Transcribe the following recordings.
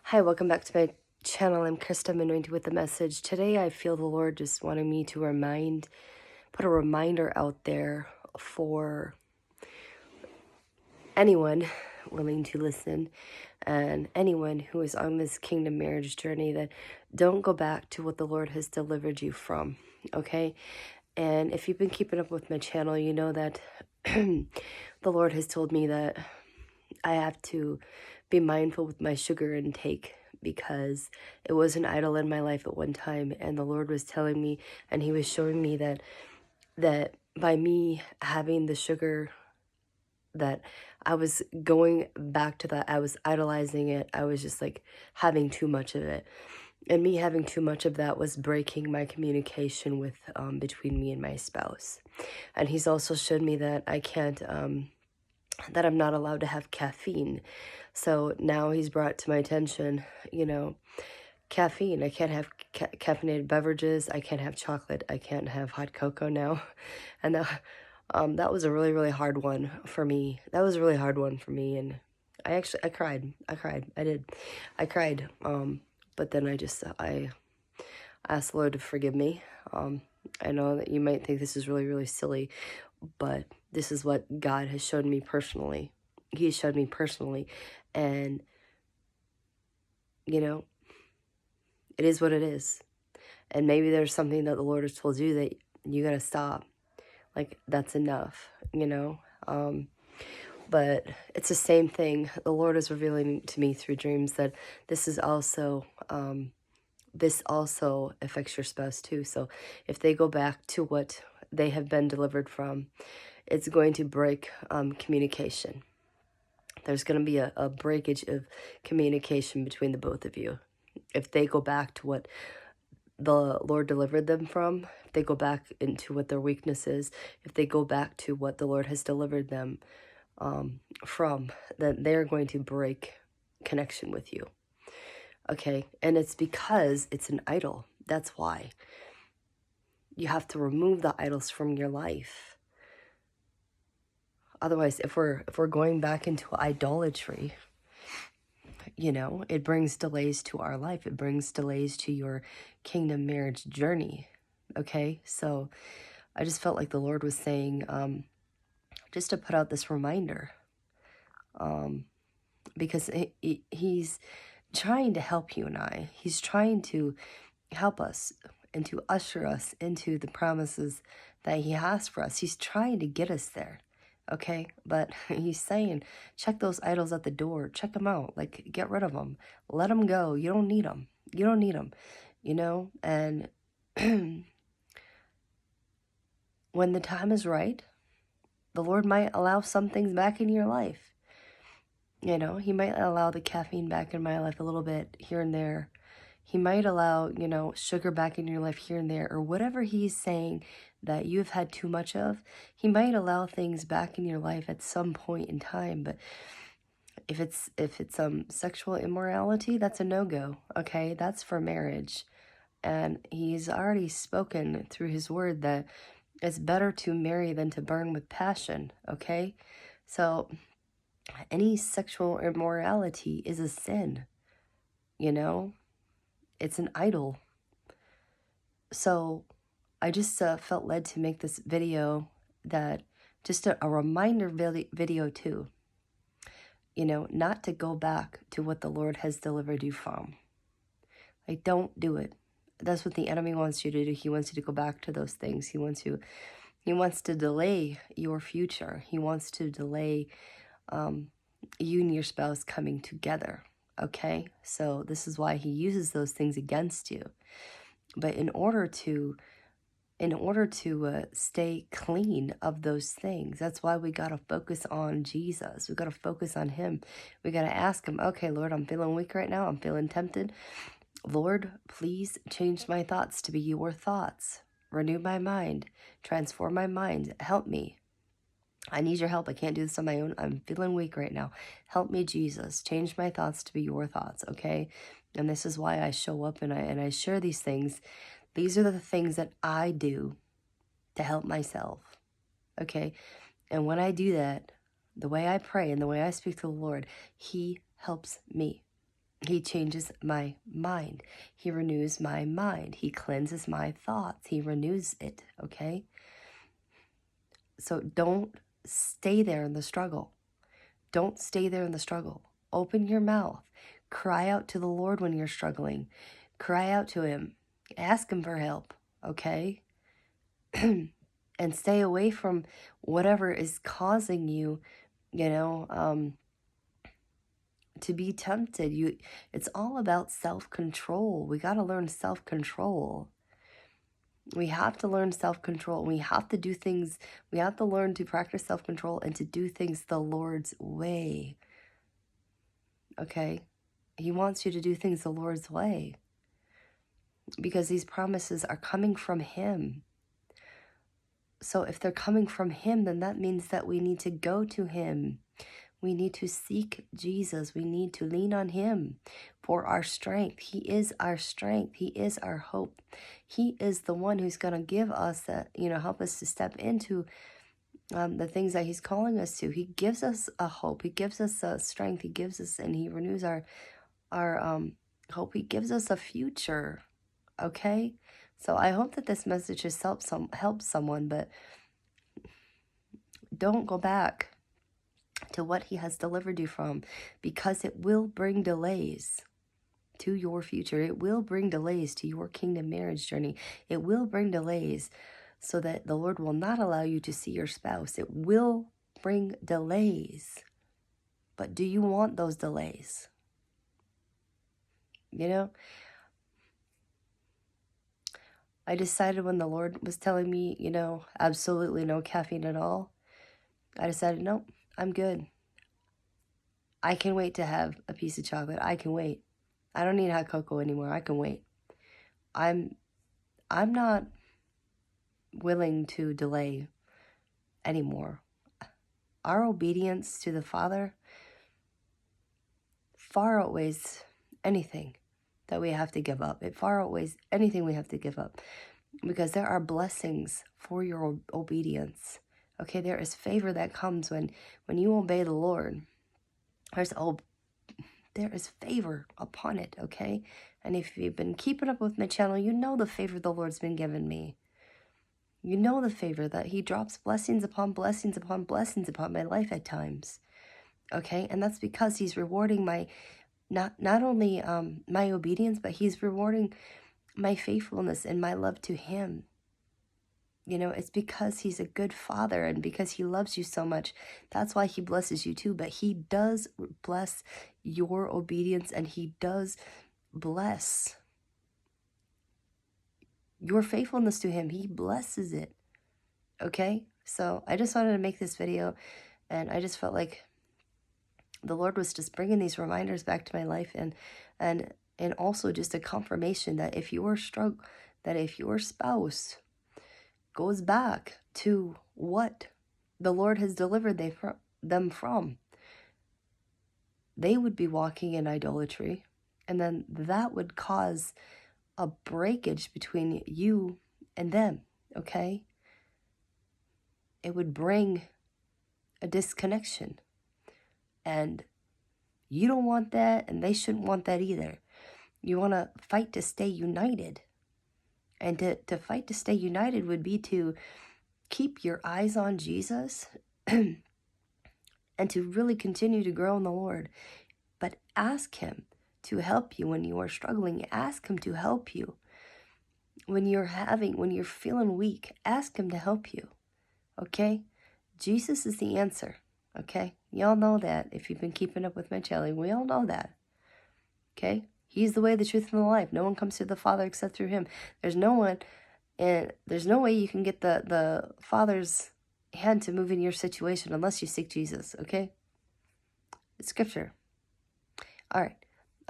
Hi, welcome back to my channel. I'm Krista. I'm anointed with the message. Today I feel the Lord just wanting me to put a reminder out there for anyone willing to listen and anyone who is on this kingdom marriage journey that don't go back to what the Lord has delivered you from, okay? And if you've been keeping up with my channel, you know that the Lord has told me that I have to be mindful with my sugar intake because it was an idol in my life at one time, and the Lord was telling me, and he was showing me that by me having the sugar, that I was going back to that. I was idolizing it. I was just like having too much of it. And me having too much of that was breaking my communication with between me and my spouse. And he's also showed me that I can't that I'm not allowed to have caffeine. So now he's brought to my attention, caffeine. I can't have caffeinated beverages. I can't have chocolate. I can't have hot cocoa now. And that was a really, really hard one for me. That was a really hard one for me. And I cried. I did. I cried. But then I asked the Lord to forgive me. I know that you might think this is really, really silly, but this is what God has shown me personally. He showed me personally. And, it is what it is. And maybe there's something that the Lord has told you that you got to stop. Like, that's enough, But it's the same thing. The Lord is revealing to me through dreams that this is also, this also affects your spouse too. So if they go back to what they have been delivered from, it's going to break communication. There's going to be a breakage of communication between the both of you. If they go back to what the Lord delivered them from, if they go back into what their weakness is, if they go back to what the Lord has delivered them from, then they're going to break connection with you. Okay? And it's because it's an idol. That's why. You have to remove the idols from your life. Otherwise, if we're going back into idolatry, it brings delays to our life. It brings delays to your kingdom marriage journey. Okay? So I just felt like the Lord was saying, just to put out this reminder, because he's trying to help you and I. He's trying to help us and to usher us into the promises that he has for us. He's trying to get us there. Okay, but he's saying, check those idols at the door. Check them out. Like, get rid of them. Let them go. You don't need them. You don't need them. And when the time is right, the Lord might allow some things back in your life. He might allow the caffeine back in my life a little bit here and there. He might allow, sugar back in your life here and there, or whatever he's saying that you've had too much of. He might allow things back in your life at some point in time, but if it's sexual immorality, that's a no-go, okay? That's for marriage. And he's already spoken through his word that it's better to marry than to burn with passion, okay? So any sexual immorality is a sin, It's an idol. So I just felt led to make this video, that just a reminder video too, not to go back to what the Lord has delivered you from. Like, don't do it. That's what the enemy wants you to do. He wants you to go back to those things. He wants to delay your future. He wants to delay you and your spouse coming together. Okay? So this is why he uses those things against you. But in order to stay clean of those things, that's why we got to focus on Jesus. We got to focus on him. We got to ask him, okay, Lord, I'm feeling weak right now. I'm feeling tempted. Lord, please change my thoughts to be your thoughts. Renew my mind. Transform my mind. Help me. I need your help. I can't do this on my own. I'm feeling weak right now. Help me, Jesus. Change my thoughts to be your thoughts, okay? And this is why I show up and I share these things. These are the things that I do to help myself, okay? And when I do that, the way I pray and the way I speak to the Lord, he helps me. He changes my mind. He renews my mind. He cleanses my thoughts. He renews it, okay? So don't stay there in the struggle. Don't stay there in the struggle. Open your mouth. Cry out to the Lord when you're struggling. Cry out to him. Ask him for help, okay? And stay away from whatever is causing you, to be tempted. It's all about self-control. We got to learn self-control. We have to learn self-control. We have to do things. We have to learn to practice self-control and to do things the Lord's way. Okay? He wants you to do things the Lord's way, because these promises are coming from him. So if they're coming from him, then that means that we need to go to him. We need to seek Jesus. We need to lean on him for our strength. He is our strength. He is our hope. He is the one who's going to give us that, help us to step into the things that he's calling us to. He gives us a hope. He gives us a strength. He gives us, and he renews our hope. He gives us a future. Okay? So I hope that this message has helped someone, but don't go back to what he has delivered you from, because it will bring delays to your future. It will bring delays to your kingdom marriage journey. It will bring delays so that the Lord will not allow you to see your spouse. It will bring delays. But do you want those delays? I decided when the Lord was telling me, absolutely no caffeine at all, I decided, nope, I'm good. I can wait to have a piece of chocolate. I can wait. I don't need hot cocoa anymore. I can wait. I'm not willing to delay anymore. Our obedience to the Father far outweighs anything that we have to give up. It far outweighs anything we have to give up, because there are blessings for your obedience. Okay, there is favor that comes when you obey the Lord. There is favor upon it, okay? And if you've been keeping up with my channel, you know the favor the Lord's been giving me. You know the favor that he drops blessings upon blessings upon blessings upon my life at times, okay? And that's because he's rewarding my, not only my obedience, but he's rewarding my faithfulness and my love to him. It's because he's a good father, and because he loves you so much. That's why he blesses you too. But he does bless your obedience, and he does bless your faithfulness to him. He blesses it. Okay? So I just wanted to make this video, and I just felt like the Lord was just bringing these reminders back to my life, and also just a confirmation that if your spouse goes back to what the Lord has delivered them from, they would be walking in idolatry, and then that would cause a breakage between you and them, okay? It would bring a disconnection, and you don't want that, and they shouldn't want that either. You want to fight to stay united. And to fight to stay united would be to keep your eyes on Jesus and to really continue to grow in the Lord. But ask him to help you when you are struggling. Ask him to help you when you're feeling weak. Ask him to help you, okay? Jesus is the answer, okay? Y'all know that if you've been keeping up with my channel. We all know that, okay? He's the way, the truth, and the life. No one comes to the Father except through him. There's no one, and there's no way you can get the Father's hand to move in your situation unless you seek Jesus, okay? It's scripture. All right.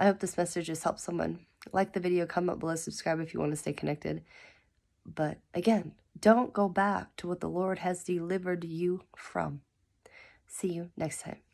I hope this message has helped someone. Like the video, comment below, subscribe if you want to stay connected. But again, don't go back to what the Lord has delivered you from. See you next time.